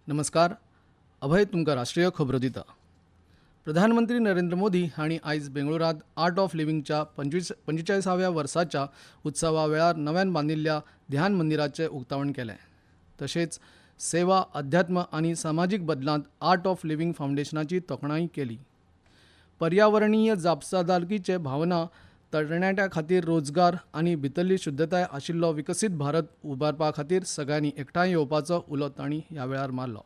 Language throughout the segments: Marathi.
नमस्कार. अभय तुमकां राष्ट्रीय खबरो दिता. प्रधानमंत्री नरेंद्र मोदी हांणी आयज बेंगळुरात आर्ट ऑफ लिव्हिंगच्या 45व्या वर्साच्या उत्सवा वेळार नव्यान बांदिल्ल्या ध्यान मंदिराचें उक्तावण केलें. तशेंच सेवा, अध्यात्म आनी सामाजीक बदलांत आर्ट ऑफ लिव्हिंग फावंडेशनाची तोखणाय केली. पर्यावरणीय जापसालदारकीचे भावना, तरणाट्यां खातीर रोजगार आनी भितरली शुद्धताय आशिल्लो विकसीत भारत उबारपा खातीर सगळ्यांनी एकठांय येवपाचो उलो तांणी ह्या वेळार मारलो.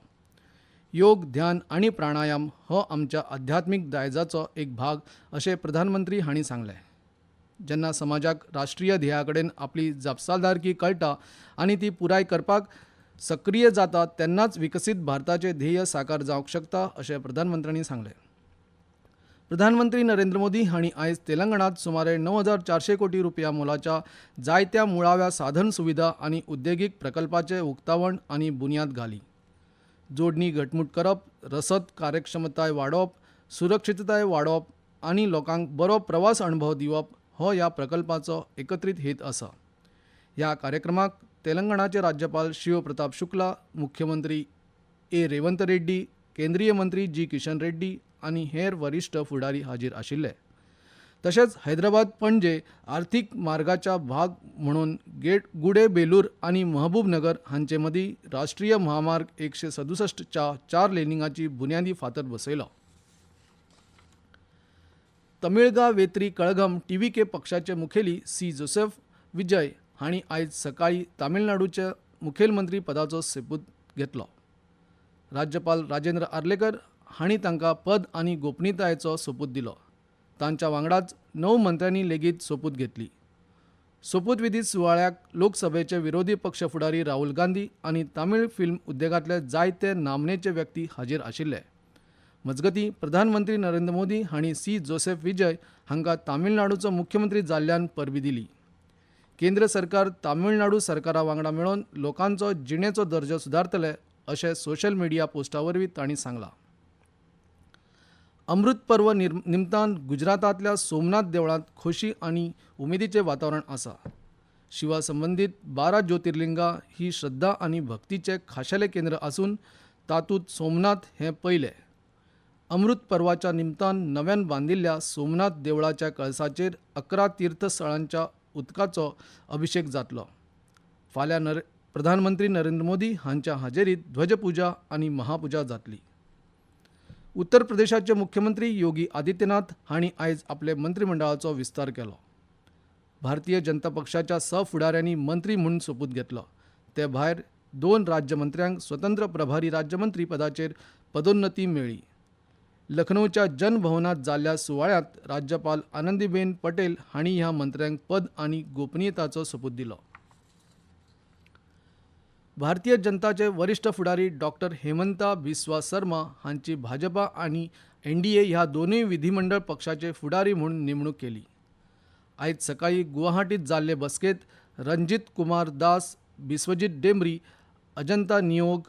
योग, ध्यान आनी प्राणायाम हो आमच्या आध्यात्मीक दायजाचो एक भाग अशें प्रधानमंत्री हांणी सांगलें. जेन्ना समाजाक राष्ट्रीय ध्येया कडेन आपली जापसालदारकी कळटा आनी ती पुराय करपाक सक्रीय जाता तेन्नाच विकसीत भारताचें ध्येय साकार जावंक शकता अशें प्रधानमंत्र्यांनी सांगलें. प्रधानमंत्री नरेंद्र मोदी हांणी आयज तेलंगणांत सुमारे 9,400 कोटी रुपया मोलाच्या जायत्या मुळाव्या साधन सुविधा आनी उद्देगीक प्रकल्पाचें उक्तावण आनी बुन्याद घाली. जोडणी घटमूट करप, रसद कार्यक्षमताय वाडोवप, सुरक्षीतताय वाडोवप आनी लोकांक बरो प्रवास अणभव दिवप हो ह्या प्रकल्पाचो एकत्रीत हेत आसा. ह्या कार्यक्रमाक तेलंगणाचे राज्यपाल शिव प्रताप शुक्ला, मुख्यमंत्री रेवंत रेड्डी, केंद्रीय मंत्री किशन रेड्डी आनी हेर वरिश्ठ फुडारी हाजीर आशिल्ले. तशेंच हैदराबाद पणजे आर्थीक मार्गाच्या भाग म्हणून गुडेबेलूर आनी महबूबनगर हांचे मदीं राष्ट्रीय महामार्ग 167 च्या 4 लेनिंगाची बुन्यादी फातर बसयलो. तमिळगा वेत्री कळघम TVK पक्षाचे मुखेली जोसेफ विजय हांणी आयज सकाळीं तामिळनाडूचे मुखेलमंत्री पदाचो सोपूत घेतलो. राज्यपाल राजेंद्र आर्लेकर हांणी तांकां पद आनी गोपनीयतायेचो सोपूत दिलो. तांच्या वांगडाच 9 मंत्र्यांनी लेगीत सोपूत घेतली. सोपूतविधी सुवाळ्याक लोकसभेचे विरोधी पक्ष फुडारी राहुल गांधी आनी तामीळ फिल्म उद्देगांतले जायते नामनेचे व्यक्ती हाजीर आशिल्ले. मजगतीं प्रधानमंत्री नरेंद्र मोदी हांणी जोसेफ विजय हांकां तामिळनाडूचो मुख्यमंत्री जाल्ल्यान परबीं दिली. केंद्र सरकार तामिळनाडू सरकारा वांगडा मेळोवन लोकांचो जिणेचो दर्जो सुदारतले अशें सोशल मिडिया पोस्टा वरवीं तांणी सांगलां. अमृत पर्व निमतान गुजरातांतल्या सोमनाथ देवळांत खोशी आनी उमेदीचें वातावरण आसा. शिवा संबंदीत 12 ज्योतिर्लिंगां ही श्रद्धा आनी भक्तीचें खाशेलें केंद्र आसून तातूंत सोमनाथ हें पयलें. अमृत पर्वाच्या निमतान नव्यान बांदिल्ल्या सोमनाथ देवळाच्या कळसाचेर 11 तीर्थस्थळांच्या उदकाचो अभिशेक जातलो. फाल्यां प्रधानमंत्री नरेंद्र मोदी हांच्या हाजेरीत ध्वजपुजा आनी महापुजा जातली. उत्तर प्रदेशाचे मुख्यमंत्री योगी आदित्यनाथ हांणी आयज आपले मंत्रिमंडळाचो विस्तार केलो. भारतीय जनता पक्षाच्या फुडाऱ्यांनी मंत्री म्हूण सोपूत घेतलो. ते भायर 2 राज्यमंत्र्यांक स्वतंत्र प्रभारी राज्यमंत्री पदाचेर पदोन्नती मेळ्ळी. लखनौच्या जनभवनांत जाल्ल्या सुवाळ्यांत राज्यपाल आनंदीबेन पटेल हांणी ह्या मंत्र्यांक पद आनी गोपनीयताचो सोपूत दिलो. भारतीय जनताचे वरिश्ठ फुडारी डॉक्टर हेमंता बिस्वा सर्मा हांची भाजपा आनी NDA ह्या दोनूय विधिमंडळ पक्षाचे फुडारी म्हूण नेमणूक केली. आयज सकाळीं गुवाहाटींत जाल्ले बसकेंत रणजीत कुमार दास, बिस्वजीत डेमरी, अजंता नियोग,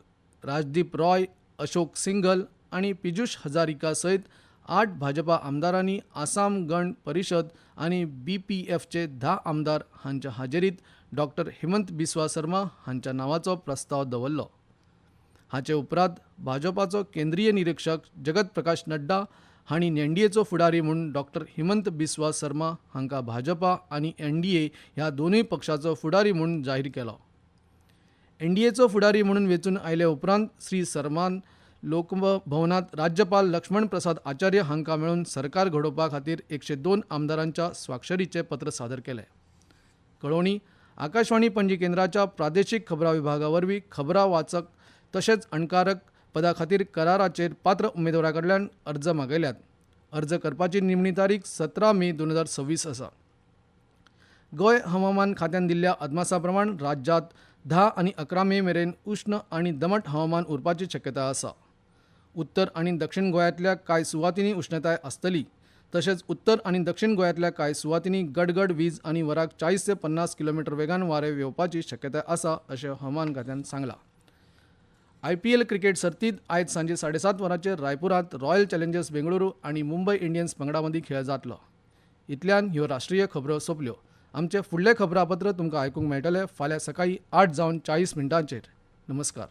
राजदीप रॉय, अशोक सिंघल आनी पियुष हजारिका सयत 8 भाजपा आमदारांनी आसाम गण परिशद आनी BPFचे 10 आमदार हांच्या हाजेरीत डॉक्टर हेमंत बिस्वा सर्मा हांच्या नांवाचो प्रस्ताव दवरलो. हाचे उपरांत भाजपाचो केंद्रीय निरीक्षक जगत प्रकाश नड्डा हांणी NDAचो फुडारी म्हूण डॉक्टर हेमंत बिस्वा सर्मा हांकां भाजपा आनी NDA ह्या दोनूय पक्षाचो फुडारी म्हूण जाहीर केलो. NDAचो फुडारी म्हणून वेंचून आयले उपरांत सर्मान लोकभवनांत राज्यपाल लक्ष्मण प्रसाद आचार्य हांकां मेळून सरकार घडोवपा खातीर 102 आमदारांच्या स्वाक्षरीचें पत्र सादर केलें. कळोवणी आकाशवाणी पणजी केंद्राच्या प्रादेशीक खबरां विभागा वरवीं खबरां वाचक तशेंच अणकारक पदा खातीर कराराचेर पात्र उमेदवारा कडल्यान अर्ज मागयल्यात. अर्ज करपाची निमणी तारीख 17 मे 2026 आसा. गोंय हवामान खात्यान दिल्ल्या अदमासा प्रमाण राज्यांत 10 आनी 11 मे मेरेन उश्ण आनी दमट हवामान उरपाची शक्यताय आसा. उत्तर आनी दक्षिण गोंयांतल्या कांय सुवातींनी उश्णताय आसतली. तशेंच उत्तर आनी दक्षिण गोंयांतल्या कांय सुवातींनी गडगड वीज आनी वराक 40 ते 50 किलोमीटर वेगान वारे येवपाची शक्यताय आसा अशें हवामान खात्यान सांगलां. IPL क्रिकेट सर्तीत आयज सांजे 7:30 वरांचेर रायपुरांत रॉयल चॅलेंजर्स बेंगळुरू आनी मुंबय इंडियन्स पंगडा मदीं खेळ जातलो. इतल्यान ह्यो राष्ट्रीय खबरो सोंपल्यो. आमचे फुडले खबरापत्र तुमकां आयकूंक मेळटले फाल्यां सकाळीं 8:40 नमस्कार.